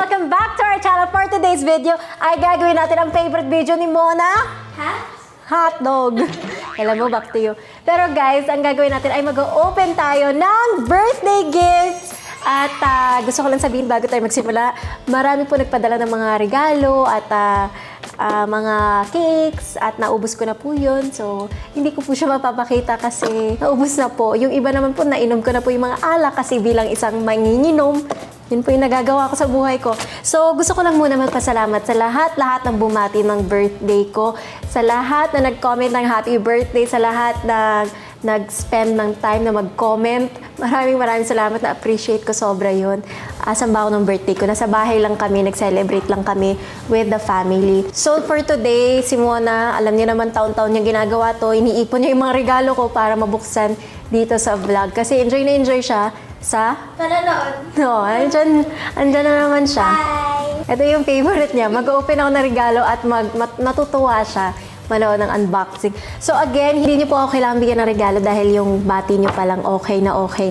Welcome back to our channel. For today's video ay gagawin natin ang favorite video ni Mona. Hotdog. Alam mo, back to you. Pero guys, ang gagawin natin ay mag-open tayo ng birthday gifts. At gusto ko lang sabihin bago tayo magsimula, marami po nagpadala ng mga regalo at mga cakes at naubos ko na po yun. So, hindi ko po siya mapapakita kasi naubos na po. Yung iba naman po, nainom ko na po yung mga alak kasi bilang isang manginginom, yun po yung nagagawa ko sa buhay ko. So, gusto ko lang muna magpasalamat sa lahat ng bumati ng birthday ko, sa lahat na nag-comment ng happy birthday, sa lahat na nag-spend ng time na mag-comment. Maraming salamat, na-appreciate ko sobra yun. Samba ako ng birthday ko. Nasa bahay lang kami, nag-celebrate lang kami with the family. So for today, si Mona, alam niyo naman taon-taon niya ginagawa to. Iniipon niya yung mga regalo ko para mabuksan dito sa vlog. Kasi enjoy na enjoy siya sa Panonood. no, andyan na naman siya. Bye! Ito yung favorite niya. Mag-open ako ng regalo at natutuwa siya manood ng unboxing. So again, hindi niyo po ako kailangan bigyan ng regalo dahil yung bati niyo palang okay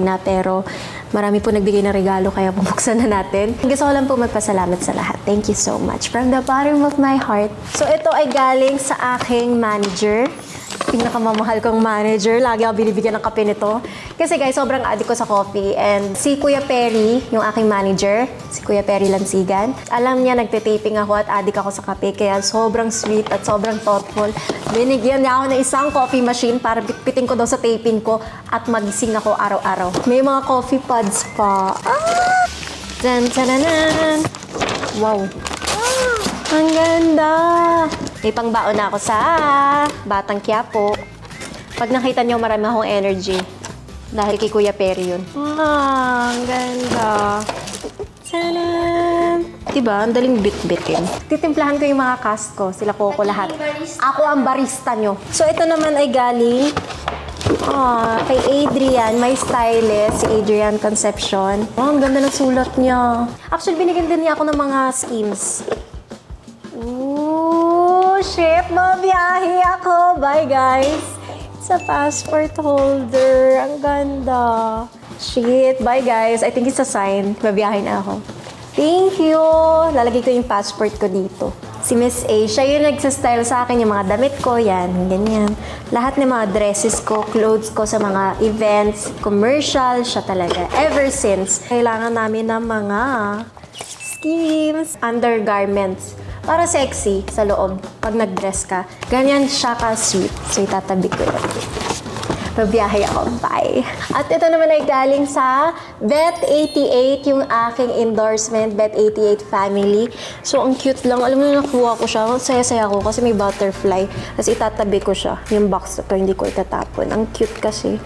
na. Pero marami po nagbigay ng regalo kaya bubuksan na natin. Gusto ko lang po magpasalamat sa lahat. Thank you so much. From the bottom of my heart. So ito ay galing sa aking manager. Pinakamamahal kong manager. Lagi ako binibigyan ng kape nito. Kasi guys, sobrang addict ko sa coffee. And si Kuya Perry, yung aking manager, si Kuya Perry Lansigan, alam niya nagtitaping ako at addict ako sa kape. Kaya sobrang sweet at sobrang thoughtful. Binigyan niya ako ng isang coffee machine para bitbitin ko daw sa taping ko at magising ako araw-araw. May mga coffee pods pa. Tan-tananan! Wow! Ang ganda! May pangbaon na ako sa Batang Quiapo. Pag nakita niyo, marami akong energy. Dahil kay Kuya Perry yun. Ang ganda. Tanan! Diba? Ang daling bit-bitin. Titimplahan ko yung mga cast ko. Sila ko lahat. Ako ang barista nyo. So, ito naman ay galing kay Adrian, my stylist, si Adrian Concepcion. Ang ganda ng sulat niya. Actually, binigyan din niya ako ng mga schemes. Shit, mabiyahe ako. Bye, guys. Sa passport holder. Ang ganda. Shit, bye, guys. I think it's a sign. Mabiyahe na ako. Thank you. Lalagay ko yung passport ko dito. Si Miss A, siya yung nagsastyle sa akin yung mga damit ko. Yan, ganyan. Lahat ng mga dresses ko, clothes ko sa mga events, commercial, siya talaga. Ever since, kailangan namin ng mga schemes, undergarments. Para sexy sa loob pag nag-dress ka. Ganyan siya ka-sweet. So, itatabi ko yun. Mabiyahe ako. Bye! At ito naman ay galing sa Bet88, yung aking endorsement, Bet88 family. So, ang cute lang. Alam mo na nakuha ko siya. Saya-saya ko kasi may butterfly. Tapos itatabi ko siya. Yung box na to, hindi ko itatapon. Ang cute kasi.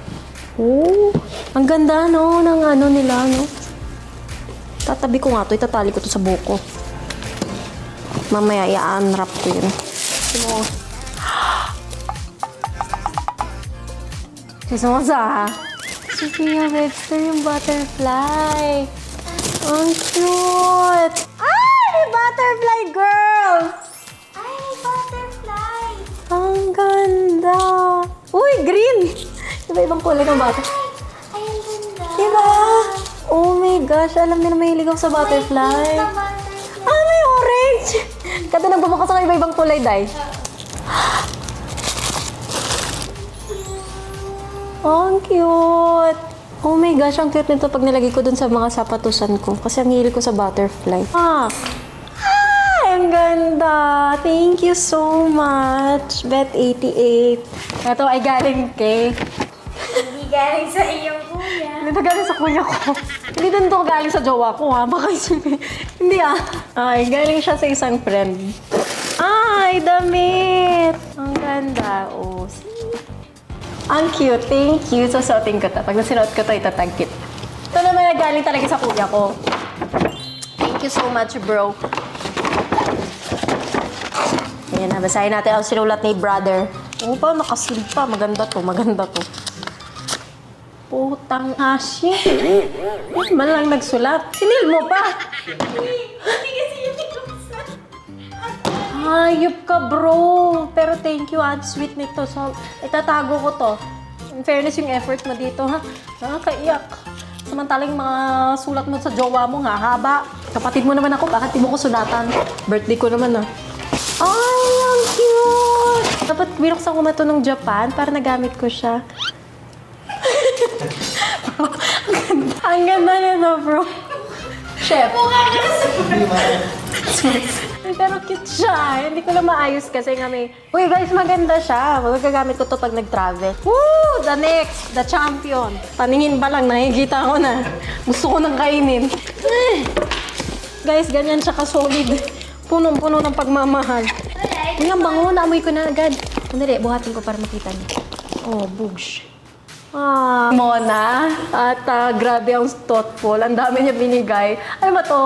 Oh, ang ganda, no? Ng ano nila, no? Tatabi ko nga to. Itatali ko to sa buko. Mamaya, i-unwrap ko yun. Sisumosa, ha? Sophia Webster yung butterfly. Ang cute! May butterfly, girl! Ay, may butterfly! Ang ganda! Uy, green! Iba-ibang kulay ng butterfly. Ay, ang ganda! Diba? Oh my gosh, alam niyo na mahilig ako sa butterfly. May butterfly! May orange! Kada nang bumukas ako iba-ibang kulay, Day. Oh, ang cute! Oh my gosh, ang cute nito pag nilagay ko dun sa mga sapatusan ko. Kasi ang hilig ko sa butterfly. Ang ganda! Thank you so much, Bet88. Ito ay galing kay... Hindi galing sa iyong kuya. Hindi na galing sa kuya ko. Hindi din to galing sa jowa ko, ha? Baka isipin. Hindi, Ay, galing siya sa isang friend. Ay, damit! Ang ganda. Oh, see? Ang cute. Thank you. Susuotin ko to. Pag nasinuot ko to, itatag kita. Ito naman na galing talaga sa kuya ko. Thank you so much, bro. Ayan na, basahin natin ang sinulat ni brother. Oo pa, nakasil pa. Maganda to, maganda to. Putang asin. Man lang nagsulat. Sinil mo pa. Hindi kasi yung tinuksan. Hayop ka, bro. Pero thank you, ang sweet nito. So, itatago ko to. In fairness, yung effort mo dito, ha? Nakakaiyak. Samantalang yung mga sulat mo sa jowa mo, haba. Kapatid mo naman ako, bakit di mo ko sulatan? Birthday ko naman ah. Ay, ang cute! Dapat binuksan ko ito ng Japan para nagamit ko siya. Bro, ang ganda nito, bro. Chef. Pero cute siya. Hindi ko lang maayos kasi nga may... Uy guys, maganda siya. Magagamit ko to pag nag-travel. Woo! The next! The champion. Paningin pa lang, nakikita ko na. Gusto ko nang kainin. Guys, ganyan siya ka-solid. Punong-puno ng pagmamahal. Uy, ang bango. Naamoy ko na agad. Sandali, buhatin ko para makita niyo. Oh, bugs. Ah, Mona. At grabe ang thoughtful. Ang dami niya binigay. Ano ba to?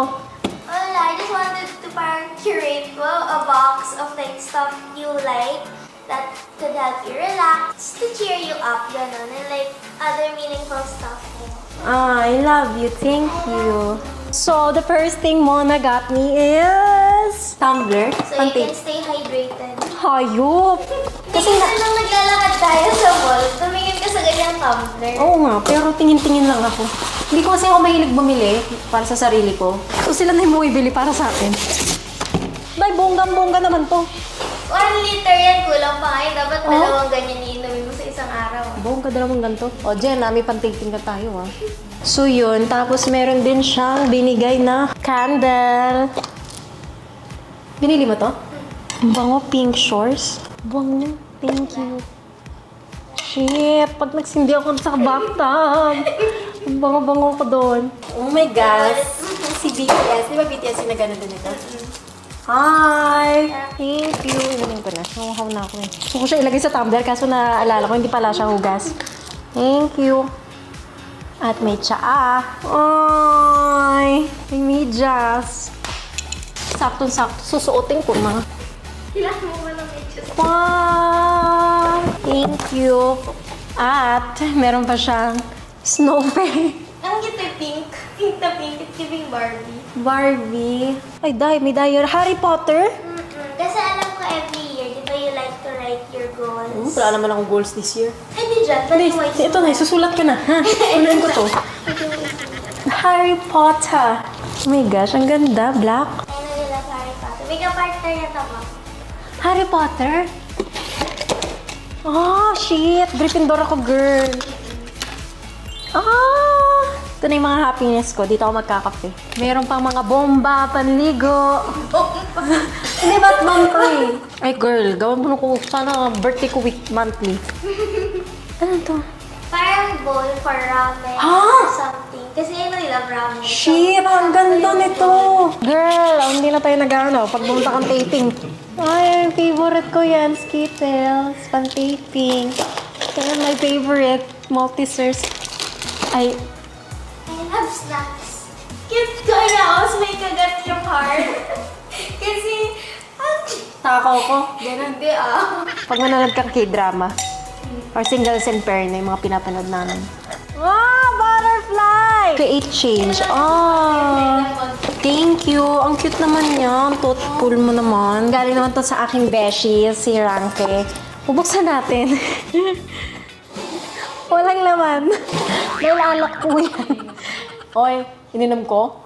Wala, I just wanted to parang curate po a box of like stuff you like that could help you relax, to cheer you up, gano'n, and like other meaningful stuff. Ah, I love you. Thank you. So, the first thing Mona got me is tumbler. So you can stay hydrated. Hayop! Kasi nung naglalakad tayo sa mall, tumingin ka sa ganyang tumbler. Oo nga, pero tingin-tingin lang ako. Hindi ko kasi ako mahilig bumili para sa sarili ko. So, sila na yung bumibili para sa akin. Bay, bonggang-bongga naman to. 1 liter yan, kulang pa nga yun. Dapat dalawang ganyan iinumin mo sa isang araw. Bongga, dalawang ganito. O, Jen, may pantiting ka tayo, ah. So, yun. Tapos, meron din siyang binigay na candle. Binili mo to? Ang bango, Pink Shores. Bango. Thank you. Shit, pag nagsindi ako sa bathtub. Ang bango-bango ko doon. Oh my gosh. Si BTS. Di ba BTS yung nagano din ito? Hi! Thank you. Inumin ko na. Nakuhaw na ako eh. Gusto ko siya ilagay sa tumbler kaso naalala ko hindi pala siya hugas. Thank you. At may tsaa. Ay! May medyas. Saktong-sakto. Susuotin ko mga. Kailangan mo ng medyas. Wow! Thank you. At meron pa siyang snowflake. Ang cute yung pink. Pink na pink. It's giving Barbie. Barbie. Ay, may diary. Harry Potter? Kasi alam ko every year, di ba you like to write your goals? Wala naman akong goals this year. Ay, di dyan. Ito na, susulat ko na. Ha? Unahin ko to. Harry Potter. Oh my gosh, ang ganda. Black. Ay, nalila sa Harry Potter. May ka-partner yan tama. Harry Potter? Oh, shit. Gryffindor ako, girl. Ah! Ito na yung mga happiness ko. Dito ako magkakape. Meron pang mga bomba, panligo. Hindi ba't monthly? Ay, girl. Gawin mo ko. Sana birthday ko monthly. Ano to? Parang bowl for ramen Ah! or something. Kasi yun nila ramen. Shit! Ang ganda nito! Girl, hindi na tayo nag-ano. Pag bumunta kang taping. Ay, ang favorite ko yan. Skittles. Pan-taping. Kaya my favorite. Multi-source. Ay, I love snacks. Cute ko na ako may kagat yung heart. Kasi, takaw ko. ganun di ah. Pag manonood kang K-drama. Or singles and pair na yung mga pinapanood namin. Wow! Butterfly! Create change. Ah! Thank you. Ang cute naman niya. Ang thoughtful mo naman. Galing naman to sa aking beshi, si Ranke. Bubuksan natin. Walang laman. Dahil alak po yan. Oy, ininom ko?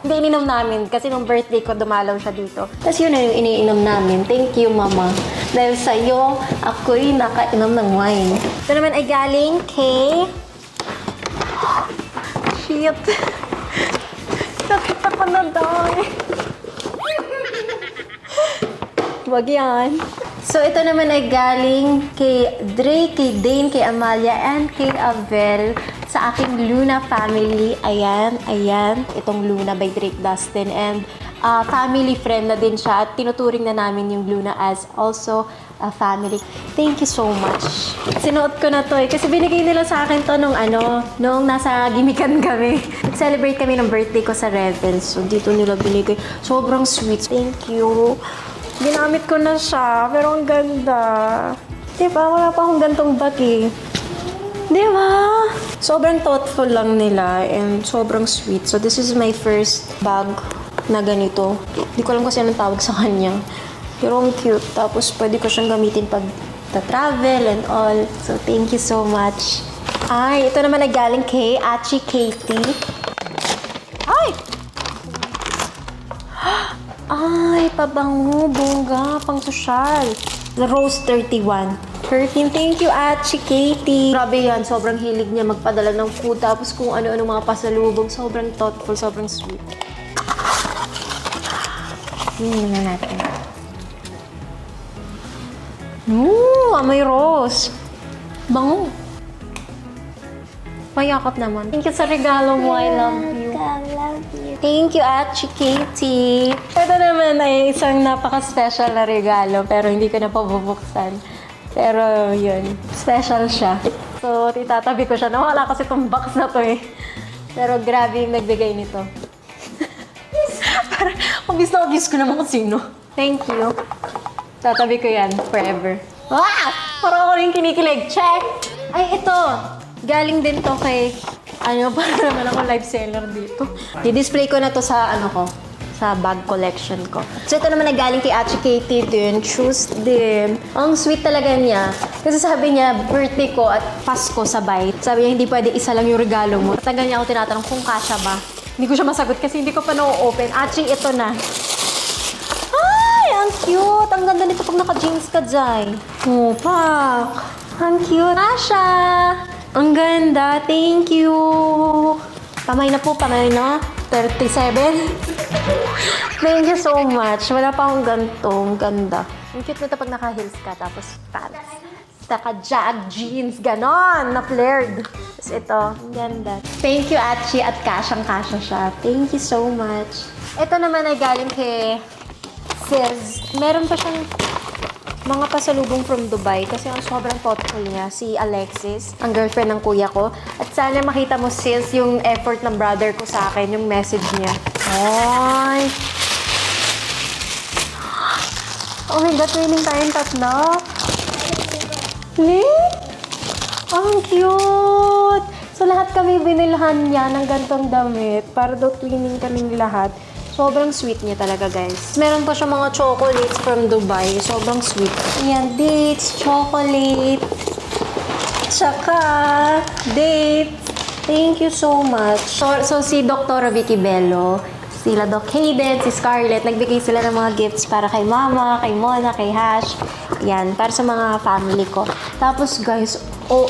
Hindi ininom namin kasi nung birthday ko dumalaw siya dito. Tapos yun na yung iniinom namin. Thank you, Mama. Dahil sa'yo, ako'y nakainom ng wine. Ito naman ay galing kay... Shit. Sakit ako na daw. Wag yan. So, ito naman ay galing kay Dre, kay Dane, kay Amalia, and kay Avel sa aking Luna family. Ayan, ayan. Itong Luna by Drake Dustin. And family friend na din siya. At tinuturing na namin yung Luna as also a family. Thank you so much. Sinuot ko na to eh. Kasi binigay nila sa akin to nung nasa gimikan kami. Nag-celebrate kami ng birthday ko sa Revels. So, dito nila binigay. Sobrang sweet. Thank you. Ginamit ko na siya, pero ang ganda. Diba? Wala pa akong gantong bag eh. Diba? Sobrang thoughtful lang nila and sobrang sweet. So this is my first bag na ganito. Hindi ko alam kasi anong tawag sa kanya. Pero ang cute. Tapos pwede ko siyang gamitin pag travel and all. So thank you so much. Ay, ito naman ay galing kay Achi Katie. Ay! Ay, pabango, bongga, pang sosyal. Rose 31. Perfume. Thank you, Achi Katie. Grabe yan, sobrang hilig niya magpadala ng food. Tapos kung ano-ano mga pasalubong. Sobrang thoughtful, sobrang sweet. Tingnan na natin. Amoy rose. Bango. Mayakap naman. Thank you sa regalo mo. I love you. Love you. Thank you, Achi Katie. Ito naman ay isang napaka-special na regalo pero hindi ko na pabubuksan. Pero yun, special siya. So, titatabi ko siya. Nawala kasi itong box na to eh. Pero grabe yung nagbigay nito. Parang, obvious ko naman kung sino. Thank you. Tatabi ko yan forever. Wow! Parang ako rin kinikilig. Check! Ay, ito. Galing din to kay, para naman ako live seller dito. I-display ko na to sa, sa bag collection ko. So, ito naman na galing kay Achi Katie din. Shoes din. Ang sweet talaga niya. Kasi sabi niya, birthday ko at Pasko sabay. Sabi niya, hindi pwede isa lang yung regalo mo. Tagal niya ako tinatanong kung kasya ba. Hindi ko siya masagot kasi hindi ko pa na-open. Achi, ito na. Ay, ang cute! Ang ganda nito pag naka-jeans ka, Jai. Oh, pak! Ang cute! Kasha! Ang ganda! Thank you! Pamay na po, pamay na. 37. Thank you so much. Wala pa akong ganito. Ang ganda. Ang cute nito pag naka-heels ka, tapos pants. Naka-jag jeans, ganon, na flared. Tapos ito, ang ganda. Thank you, Achi, at kasyang-kasya siya. Thank you so much. Ito naman ay galing kay Sis. Meron pa siyang mga pasalubong from Dubai kasi ang sobrang thoughtful niya, si Alexis, ang girlfriend ng kuya ko. At sana makita mo, Sis, yung effort ng brother ko sa akin, yung message niya. Ay! Oh my God, winning tayong tatlo. Ang cute! So, lahat kami binilhan niya ng gantong damit para daw twinning kaming lahat. Sobrang sweet niya talaga, guys. Meron pa siya mga chocolates from Dubai. Sobrang sweet. Ayan, dates, chocolate, tsaka dates. Thank you so much. So si Dr. Vicky Bello, sila Doc Hayden, si Scarlett, nagbigay sila ng mga gifts para kay Mama, kay Mona, kay Hash. Yan, para sa mga family ko. Tapos, guys,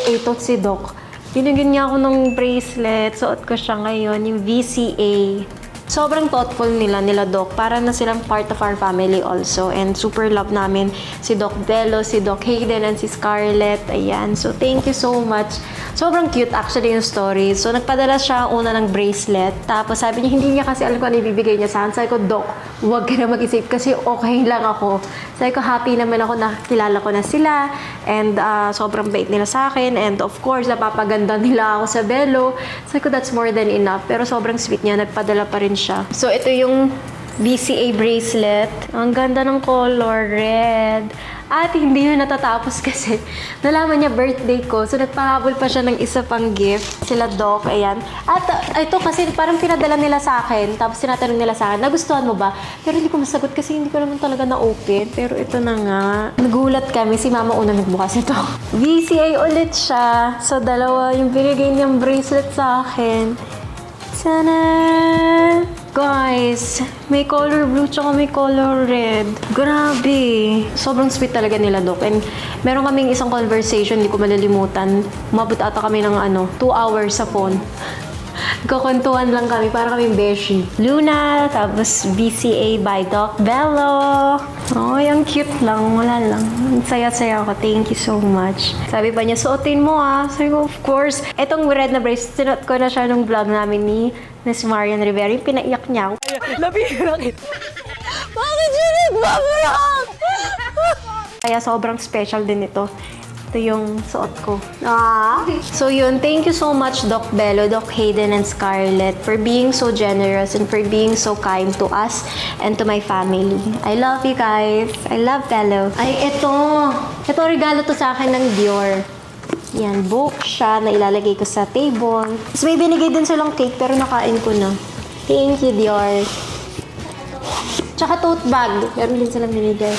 ito si Doc. Binigyan niya ako ng bracelet. Suot ko siya ngayon, yung VCA. Sobrang thoughtful nila Doc. Para na silang part of our family also. And super love namin si Doc Bello, si Doc Hayden, and si Scarlett. Ayan. So, thank you so much. Sobrang cute actually yung story. So, nagpadala siya una ng bracelet. Tapos, sabi niya, hindi niya kasi alam kung ano ibibigay niya sa akin. Sabi ko, Doc, huwag ka na mag-isip kasi okay lang ako. Sabi ko, happy naman ako na kilala ko na sila. And sobrang bait nila sa akin. And of course, napapaganda nila ako sa Bello. Sabi ko, that's more than enough. Pero sobrang sweet niya. Nagpadala pa rin siya. So, ito yung VCA bracelet. Ang ganda ng color, red. At hindi yun natatapos kasi nalaman niya birthday ko. So, nagpahabol pa siya ng isa pang gift. Sila Doc, ayan. At ito kasi parang pinadala nila sa akin. Tapos tinatanong nila sa akin, nagustuhan mo ba? Pero hindi ko masagot kasi hindi ko naman talaga na-open. Pero ito na nga. Nagulat kami. Si Mama una nagbukas ito. VCA ulit siya. So, dalawa yung binigay niyang bracelet sa akin. Sana! Guys, may color blue tsaka may color red. Grabe. Sobrang sweet talaga nila, Doc. And meron kaming isang conversation, hindi ko malilimutan. Umabot ata kami ng 2 hours sa phone. Nagkakwentuhan lang kami, para kaming beshi. Luna, tapos BCA by Doc Bello. Ay, ang cute lang. Wala lang. Ang saya-saya ako. Thank you so much. Sabi pa niya, suotin mo ah. Sabi ko, of course. Etong red na bracelet, sinuot ko na siya nung vlog namin ni Miss Marian Rivera. Yung pinaiyak niya ako. Nabihira kita. Bakit siya nagbabayak? Kaya sobrang special din ito. Ito yung suot ko. So yun, thank you so much Doc Bello, Doc Hayden, and Scarlett for being so generous and for being so kind to us and to my family. I love you guys. I love Bello. Ay, ito. Ito regalo to sa akin ng Dior. Yan, book siya na ilalagay ko sa table. Tapos may binigay din silang cake pero nakain ko na. Thank you, Dior. Tsaka tote bag. Meron din silang binigay.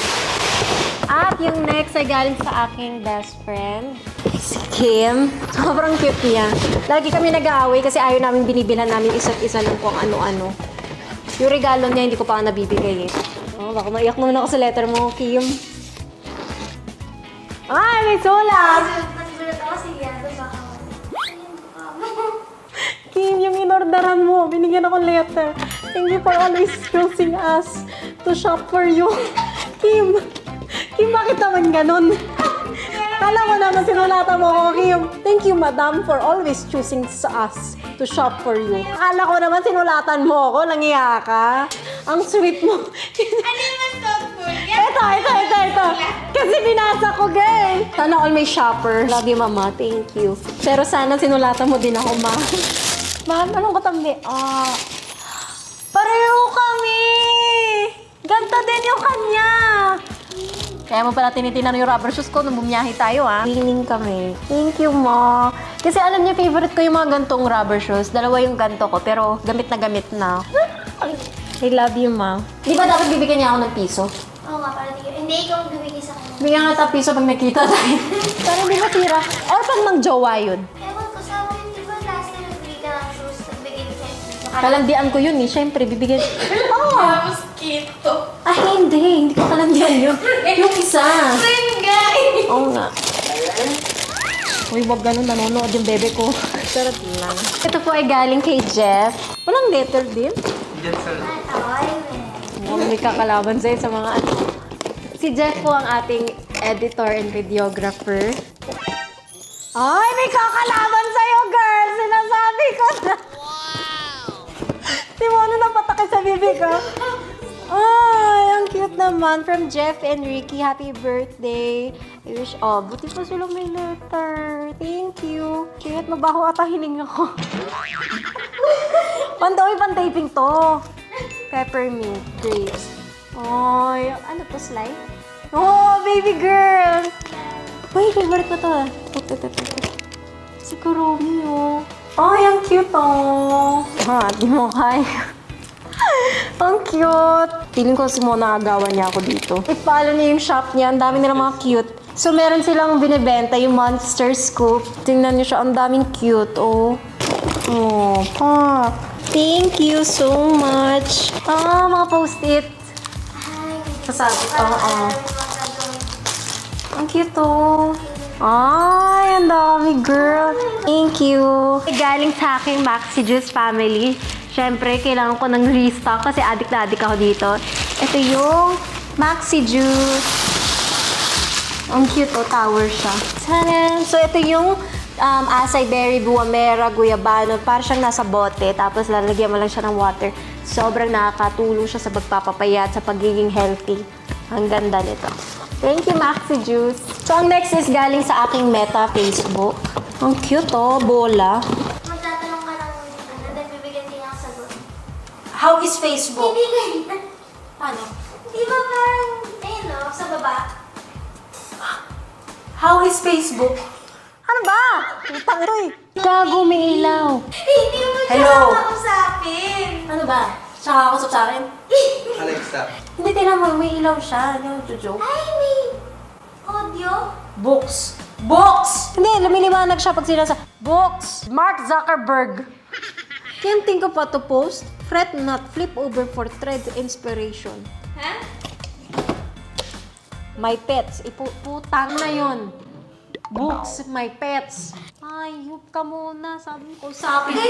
At yung next ay galing sa aking best friend. Sige. Kim. Sobrang cute niya. Lagi kami nag-aaway kasi ayaw namin binibilhan namin isa't isa ng kung ano-ano. Yung regalo niya, hindi ko pa nabibigay eh. Oh, baka maiyak naman ako sa letter mo, Kim. Ay, may sulat! Nagulat ako si Yado, baka Kim, yung inorderan mo, binigyan ako letter. Thank you for always choosing us to shop for you. Kim, bakit naman ganun? Kala ko naman sinulatan mo ako, Kim. Thank you, madam, for always choosing us to shop for you. Kala ko naman sinulatan mo ako, nangiya ka. Ang sweet mo. Ano yung mas thoughtful? Ito. Kasi binasa ko, girl. Sana all may shopper. Love you, mama. Thank you. Pero sana sinulatan mo din ako, ma. Ma'am, anong katambi? Pareho kami! Ganda din yung kanya! Kaya mo pala tinitinan yung rubber shoes ko nung bumiyahe tayo, ha? Feeling kami. Thank you, ma. Kasi alam niyo, favorite ko yung mga gantong rubber shoes. Dalawa yung ganto ko, pero gamit na. I love you, ma. Di ba dapat bibigyan niya ako ng piso? Oo nga, para hindi ikaw bibigay sa kanya. Bigyan nga tayo piso pag nakita tayo. Para hindi matira. Or pag mang-jowa yun. Ewan ko, sabi mo, di ba last time nagbigay ka ng shoes, nagbigay ka sa Kalandian ko yun eh. Siyempre, bibigyan. Tapos kito. Hindi ko kalandian yun. Yung isa. Same guy! Oo nga. Uy, wag ganun. Nanonood yung bebe ko. Sarap lang. Ito po ay galing kay Jeff. Walang letter din. May kakalaban sa'yo sa mga ano. Si Jeff po ang ating editor and videographer. Ay, may kakalaban sa'yo, girl! Sinasabi ko na. Di mo ano napatake sa bibig ko? Ay, ang cute naman. From Jeff and Ricky, happy birthday. I wish, buti pa sila may letter. Thank you. Cute, mabaho ata hiling ako. Pan-taping to. Peppermint grapes. Ay, ano to, slime? Oh, baby girl! Uy, favorite ko to. Ito. Si Kuromi, oh. Ay, ang cute, oh. Di mo kaya. Ang cute. Feeling ko si Mona agawan niya ako dito. I-follow niya yung shop niya. Ang dami nilang mga cute. So, meron silang binibenta yung Monster Scoop. Tingnan niyo siya. Ang daming cute, oh. Oh, pa. Thank you so much. Mga post-it. Sasabi. Ang cute, oh. Ay, ang dami, girl. Thank you. Galing sa aking Maxi Juice family. Siyempre, kailangan ko ng restock kasi addict na addict ako dito. Ito yung Maxi Juice. Ang cute, oh. Tower siya. Taran! So, ito yung acai berry, buwamera, guyabano. Para siyang nasa bote. Tapos, lalagyan mo lang siya ng water. Sobrang nakakatulong siya sa pagpapapayat, sa pagiging healthy. Ang ganda nito. Thank you, Maxi Juice. So, ang next is galing sa aking Meta Facebook. Ang cute, oh. Bola. Magtatanong ka lang muna, then bibigyan din ako sagot. How is Facebook? Hindi ganyan. Paano? Di ba parang, ayun no, sa baba? How is Facebook? Ano ba? Utang ito eh. Gago, may ilaw. Hindi mo siya Hello? makausapin. Ano ba? Siya kakakusap sa akin? Alexa. Hindi, tinan mo, may ilaw siya. Yung jojo. Ay, may audio? Books. Books! Hindi, lumiliwanag siya pag sinasa. Books! Mark Zuckerberg. Can't think of what to post. Fret not, flip over for thread inspiration. Ha? My pets. Putang na yun. Books, my pets. Ayup ka muna. Sabi ko, sabi ko.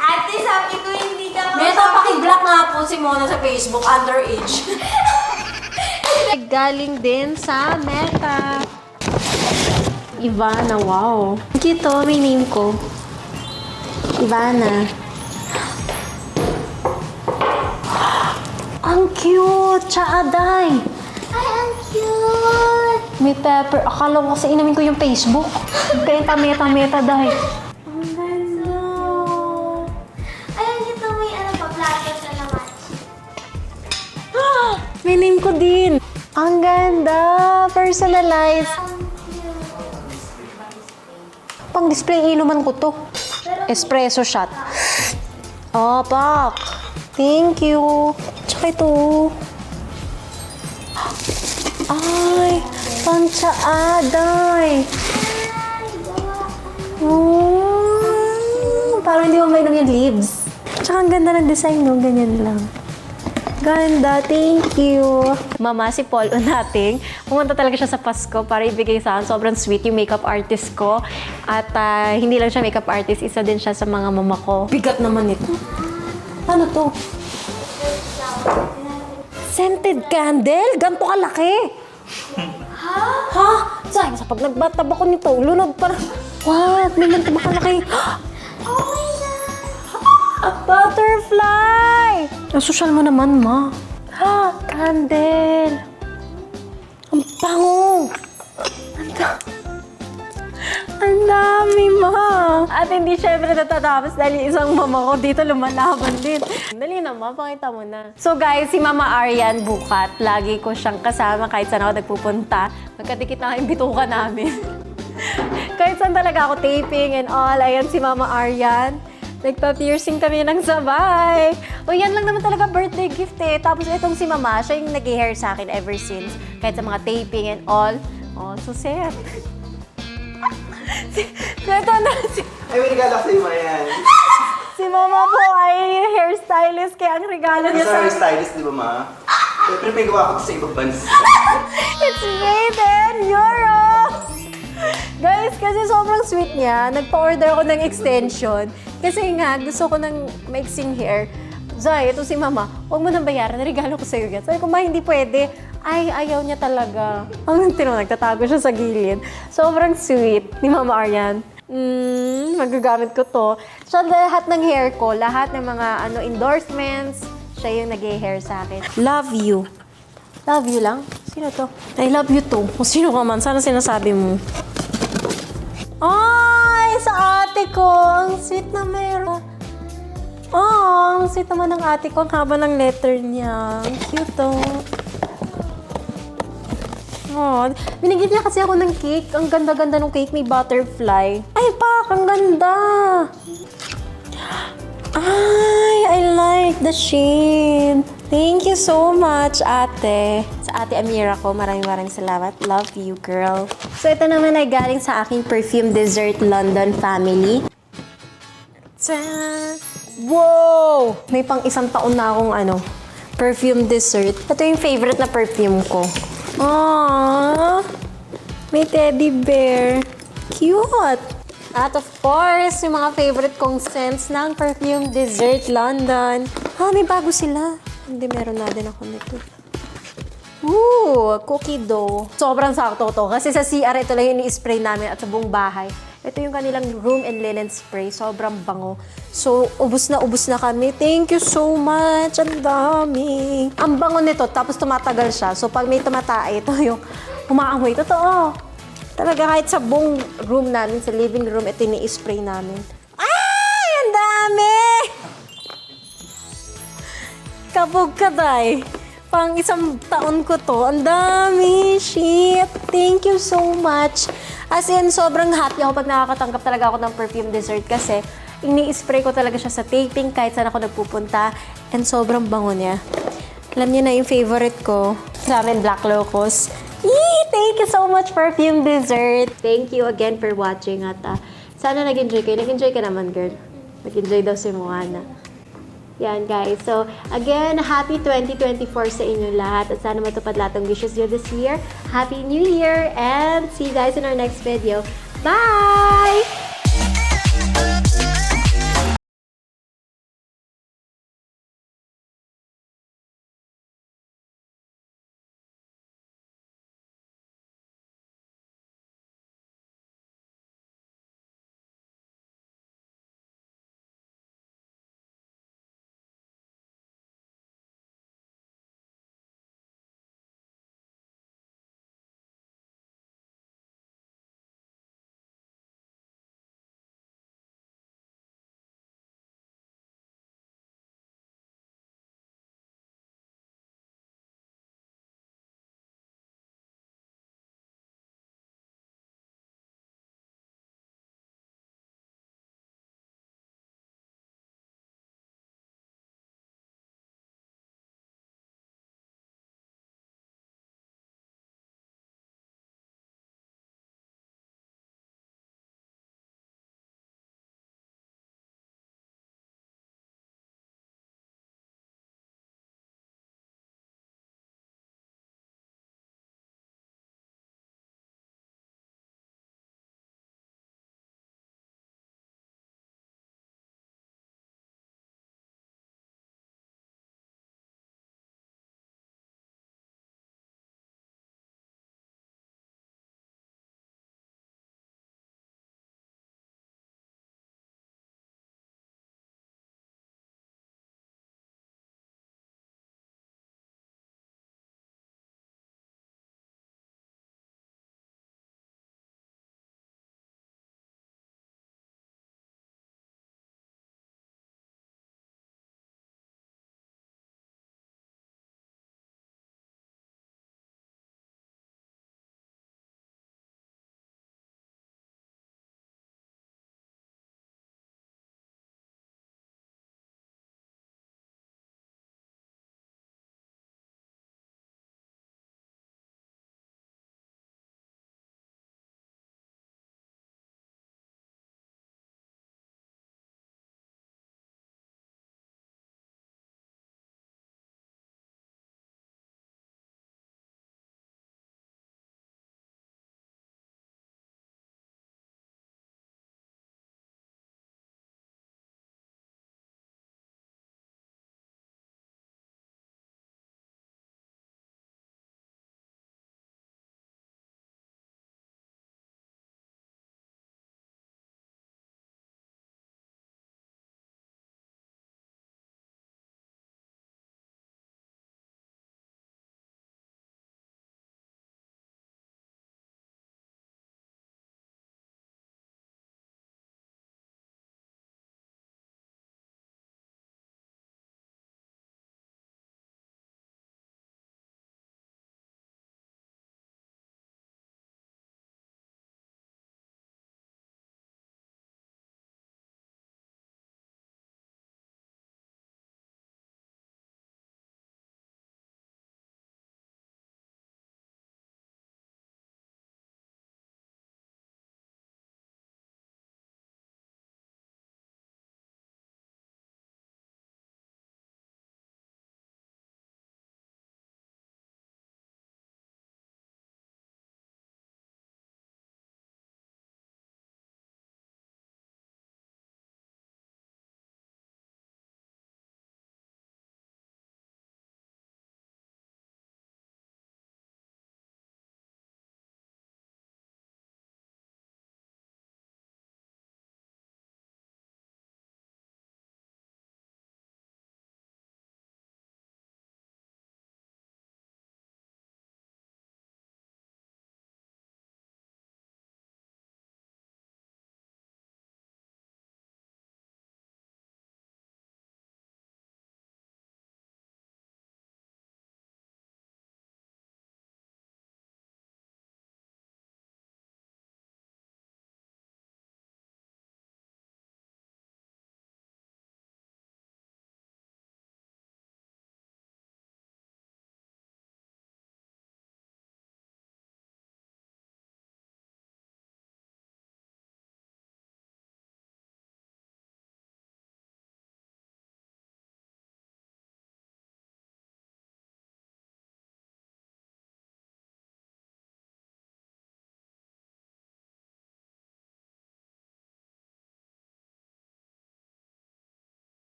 Ate, sabi ko hindi ka Meta, paki-block nga po si Mona sa Facebook, underage. Galing din sa Meta. Ivana, wow. Cute, oh, may name ko. Ivana. Ang cute! Tsaaday! Ay, ang cute! May pepper. Akala ko kasi inamin ko yung Facebook. Meta, dahil. Ang ganda. Ay, ang cute na may ano pa, plato sa naman. May name ko din. Ang ganda. Personalized. Ang cute. Pang-display inuman ko to. Espresso shot. Oh, pak. Thank you. Tsaka ito. Ay, pantsaaday. Oh, parang hindi mo mainom yung leaves. Tsaka ang ganda ng design, no? Ganyan lang. Ganda, thank you. Mama, si Paul Unating, pumunta talaga siya sa Pasko para ibigay sa akin. Sobrang sweet yung makeup artist ko. At hindi lang siya makeup artist, isa din siya sa mga mama ko. Bigat naman ito. Ano to? Scented candle? Ganto kalaki. Ha? Saan? Sa pag nagbatab ako nito, lunod parang... What? May ganito ba kalaki? Oh my God! A butterfly! Ang social mo naman, ma. Ha? Candle. Ang bango. Ang dami, ma. At hindi syempre natatapos dahil isang mama ko dito lumalaban din. Dali na, ma. Pakita mo na. So, guys, si Mama Arian Bukat, lagi ko siyang kasama kahit saan ako nagpupunta. Magkadikit na yung bituka namin. Kahit saan talaga ako taping and all. Ayan si Mama Arian. Nagpa-piercing kami ng sabay. O yan lang naman talaga birthday gift eh. Tapos itong si Mama, siya yung nag-hair sa akin ever since. Kahit sa mga taping and all. Oh, so sad. Ito na si... Ay, may regalo sa'yo, Marian. Si Mama po ay hairstylist kaya ang regalo niya Sa sa... hairstylist, di ba, ma? Pero may gawa ko sa ibang bansa. It's made in Europe! Guys, kasi sobrang sweet niya. Nagpa-order ako ng extension. Kasi nga, gusto ko ng mixing hair. Zay, ito si Mama, huwag mo nang bayaran. Regalo ko sa'yo yan. Sabi ko, ma, hindi pwede. Ay, ayaw niya talaga. Ang nagtatago siya sa gilid. Sobrang sweet ni Mama Arian. Magagamit ko to. So, lahat ng hair ko, lahat ng mga endorsements, siya yung nag-hair sa akin. Love you. Love you lang? Sino to? I love you too. Kung sino ka man, sana sinasabi mo. Ay, sa ate ko. Ang sweet na meron. Oh, ang sweet naman ng ate ko. Ang haba ng letter niya. Ang cute oh. Oh, binigyan niya kasi ako ng cake. Ang ganda-ganda ng cake. May butterfly. Ay, pak! Ang ganda! Ay, I like the shade. Thank you so much, ate. Sa ate Amira ko, maraming salamat. Love you, girl. So, ito naman ay galing sa aking Perfume Dessert London family. Tsan! Wow! May pang isang taon na akong perfume dessert. Ito yung favorite na perfume ko. Aww! May teddy bear. Cute! At of course, yung mga favorite kong scents ng Perfume Dessert London. May bago sila. Hindi, meron na din ako nito. Ooh, cookie dough. Sobrang sakto to. Kasi sa CR, ito lang yung ni-spray namin at sa buong bahay. Ito yung kanilang room and linen spray. Sobrang bango. So, ubus na kami. Thank you so much. Ang dami. Ang bango nito, tapos tumatagal siya. So, pag may tumatay, ito yung umaamoy. Totoo. Talaga kahit sa buong room namin, sa living room, ito yung ni-spray namin. Ay! Ang dami! Kabog ka, day. Pang isang taon ko to. Ang dami. Shit. Thank you so much. As in, sobrang happy ako pag nakakatanggap talaga ako ng perfume dessert kasi ini-spray ko talaga siya sa taping kahit saan ako nagpupunta and sobrang bango niya. Alam niyo na yung favorite ko. Sa amin, Black Locos. Yee! Thank you so much, perfume dessert. Thank you again for watching at sana nag-enjoy kayo. Nag-enjoy ka naman, girl. Nag-enjoy daw si Moana. Yan, guys. So, again, happy 2024 sa inyo lahat. At sana matupad lahat ng wishes nyo this year. Happy New Year! And see you guys in our next video. Bye!